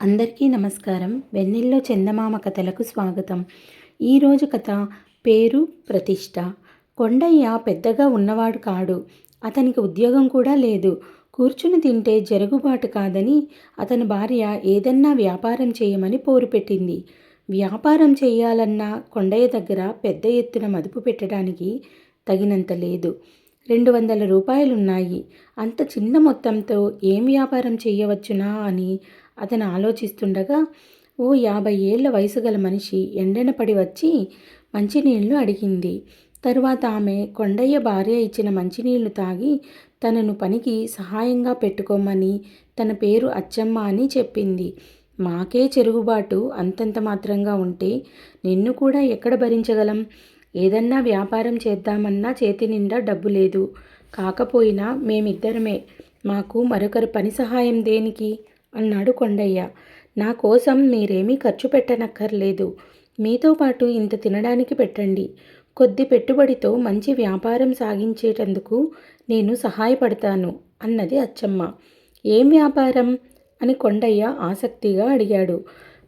అందరికీ నమస్కారం. వెన్నెల్లో చందమామ కథలకు స్వాగతం. ఈరోజు కథ పేరు ప్రతిష్ట. కొండయ్య పెద్దగా ఉన్నవాడు కాడు. అతనికి ఉద్యోగం కూడా లేదు. కూర్చుని తింటే జరుగుబాటు కాదని అతని భార్య ఏదన్నా వ్యాపారం చేయమని పోరు పెట్టింది. వ్యాపారం చేయాలన్నా కొండయ్య దగ్గర పెద్ద ఎత్తున మదుపు పెట్టడానికి తగినంత లేదు. 200 రూపాయలున్నాయి. అంత చిన్న మొత్తంతో ఏం వ్యాపారం చేయవచ్చునా అని అతను ఆలోచిస్తుండగా ఓ 50 ఏళ్ల వయసు గల మనిషి ఎండన పడి వచ్చి మంచినీళ్లు అడిగింది. తరువాత ఆమె కొండయ్య భార్య ఇచ్చిన మంచినీళ్లు తాగి తనను పనికి సహాయంగా పెట్టుకోమని, తన పేరు అచ్చమ్మ అని చెప్పింది. మాకే చెరుగుబాటు అంతంత మాత్రంగా ఉంటే నిన్ను కూడా ఎక్కడ భరించగలం? ఏదన్నా వ్యాపారం చేద్దామన్నా చేతి నిండా డబ్బు లేదు. కాకపోయినా మేమిద్దరమే, మాకు మరొకరి పని సహాయం దేనికి అన్నాడు కొండయ్య. నా కోసం మీరేమీ ఖర్చు పెట్టనక్కర్లేదు. మీతో పాటు ఇంత తినడానికి పెట్టండి. కొద్ది పెట్టుబడితో మంచి వ్యాపారం సాగించేటందుకు నేను సహాయపడతాను అన్నది అచ్చమ్మ. ఏం వ్యాపారం అని కొండయ్య ఆసక్తిగా అడిగాడు.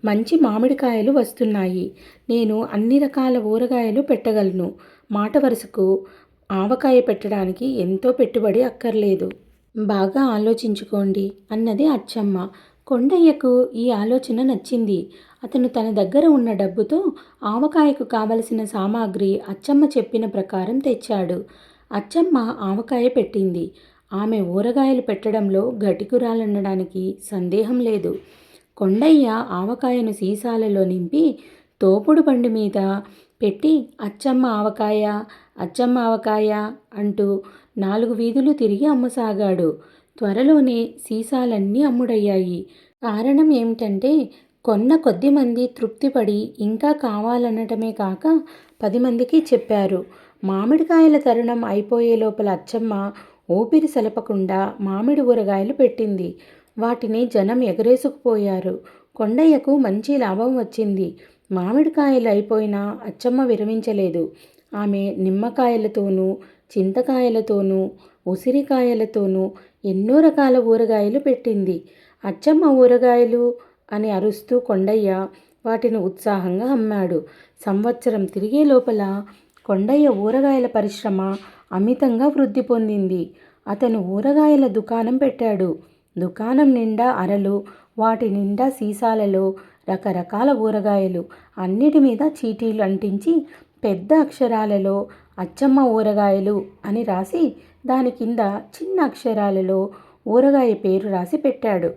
మంచి మామిడికాయలు వస్తున్నాయి. నేను అన్ని రకాల ఊరగాయలు పెట్టగలను. మాట వరుసకు ఆవకాయ పెట్టడానికి ఎంతో పెట్టుబడి అక్కర్లేదు. బాగా ఆలోచించుకోండి అన్నది అచ్చమ్మ. కొండయ్యకు ఈ ఆలోచన నచ్చింది. అతను తన దగ్గర ఉన్న డబ్బుతో ఆవకాయకు కావలసిన సామాగ్రి అచ్చమ్మ చెప్పిన ప్రకారం తెచ్చాడు. అచ్చమ్మ ఆవకాయ పెట్టింది. ఆమె ఊరగాయలు పెట్టడంలో గటికురాలనడానికి సందేహం లేదు. కొండయ్య ఆవకాయను సీసాలలో నింపి తోపుడు బండి మీద పెట్టి అచ్చమ్మ ఆవకాయ, అచ్చమ్మ ఆవకాయ అంటూ 4 వీధులు తిరిగి అమ్మసాగాడు. త్వరలోనే సీసాలన్నీ అమ్ముడయ్యాయి. కారణం ఏమిటంటే కొన్న కొద్ది మంది తృప్తిపడి ఇంకా కావాలనటమే కాక 10 మందికి చెప్పారు. మామిడికాయల తరుణం అయిపోయే లోపల అచ్చమ్మ ఊపిరి సలపకుండా మామిడి ఊరగాయలు పెట్టింది. వాటిని జనం ఎగరేసుకుపోయారు. కొండయ్యకు మంచి లాభం వచ్చింది. మామిడికాయలు అయిపోయినా అచ్చమ్మ విరమించలేదు. ఆమె నిమ్మకాయలతోనూ, చింతకాయలతోనూ, ఉసిరికాయలతోనూ ఎన్నో రకాల ఊరగాయలు పెట్టింది. అచ్చమ్మ ఊరగాయలు అని అరుస్తూ కొండయ్య వాటిని ఉత్సాహంగా అమ్మాడు. సంవత్సరం తిరిగే లోపల కొండయ్య ఊరగాయల పరిశ్రమ అమితంగా వృద్ధి పొందింది. అతను ఊరగాయల దుకాణం పెట్టాడు. దుకాణం నిండా అరలు, వాటి నిండా సీసాలలో రకరకాల ఊరగాయలు. అన్నిటి మీద చీటీలు అంటించి పెద్ద అక్షరాలలో అచ్చమ్మ ఊరగాయలు అని రాసి దాని కింద చిన్న అక్షరాలలో ఊరగాయ పేరు రాసి పెట్టాడు.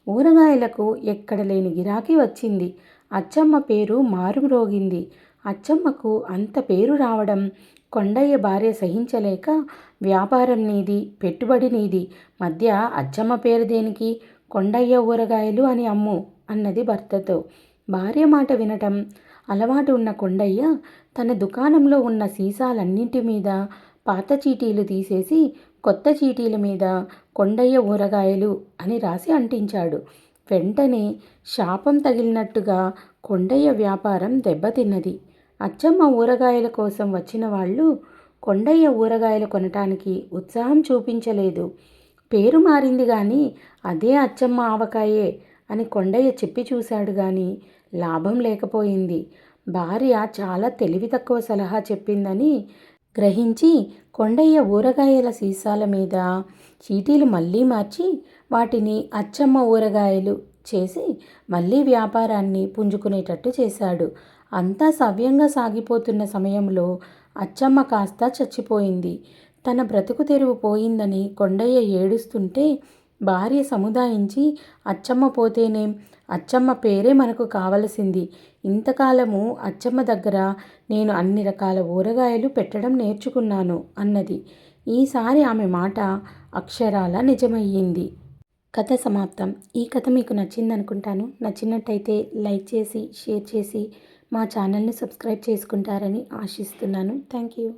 ఊరగాయలకు ఎక్కడ లేని గిరాకీ వచ్చింది. అచ్చమ్మ పేరు మారుమ్రోగింది. అచ్చమ్మకు అంత పేరు రావడం కొండయ్య భార్య సహించలేక వ్యాపారం నీది, పెట్టుబడి నీది, మధ్య అచ్చమ్మ పేరు దేనికి? కొండయ్య ఊరగాయలు అని అమ్ము అన్నది భర్తతో. భార్య మాట వినటం అలవాటు ఉన్న కొండయ్య తన దుకాణంలో ఉన్న సీసాలన్నింటి మీద పాత చీటీలు తీసేసి కొత్త చీటీల మీద కొండయ్య ఊరగాయలు అని రాసి అంటించాడు. వెంటనే శాపం తగిలినట్టుగా కొండయ్య వ్యాపారం దెబ్బతిన్నది. అచ్చమ్మ ఊరగాయల కోసం వచ్చిన వాళ్ళు కొండయ్య ఊరగాయలు కొనటానికి ఉత్సాహం చూపించలేదు. పేరు మారింది కానీ అదే అచ్చమ్మ ఆవకాయే అని కొండయ్య చెప్పి చూశాడు కానీ లాభం లేకపోయింది. భార్య చాలా తెలివి తక్కువ సలహా చెప్పిందని గ్రహించి కొండయ్య ఊరగాయల సీసాల మీద చీటీలు మళ్ళీ మార్చి వాటిని అచ్చమ్మ ఊరగాయలు చేసి మళ్ళీ వ్యాపారాన్ని పుంజుకునేటట్టు చేశాడు. అంతా సవ్యంగా సాగిపోతున్న సమయంలో అచ్చమ్మ కాస్త చచ్చిపోయింది. తన బ్రతుకు తెరువు పోయిందని కొండయ్య ఏడుస్తుంటే భార్య సముదాయించి అచ్చమ్మ పోతేనేం, అచ్చమ్మ పేరే మనకు కావలసింది. ఇంతకాలము అచ్చమ్మ దగ్గర నేను అన్ని రకాల ఊరగాయలు పెట్టడం నేర్చుకున్నాను అన్నది. ఈసారి ఆమె మాట అక్షరాల నిజమయ్యింది. కథ సమాప్తం. ఈ కథ మీకు నచ్చిందనుకుంటాను. నచ్చినట్టయితే లైక్ చేసి, షేర్ చేసి మా ఛానల్ని సబ్స్క్రైబ్ చేసుకుంటారని ఆశిస్తున్నాను. Thank you.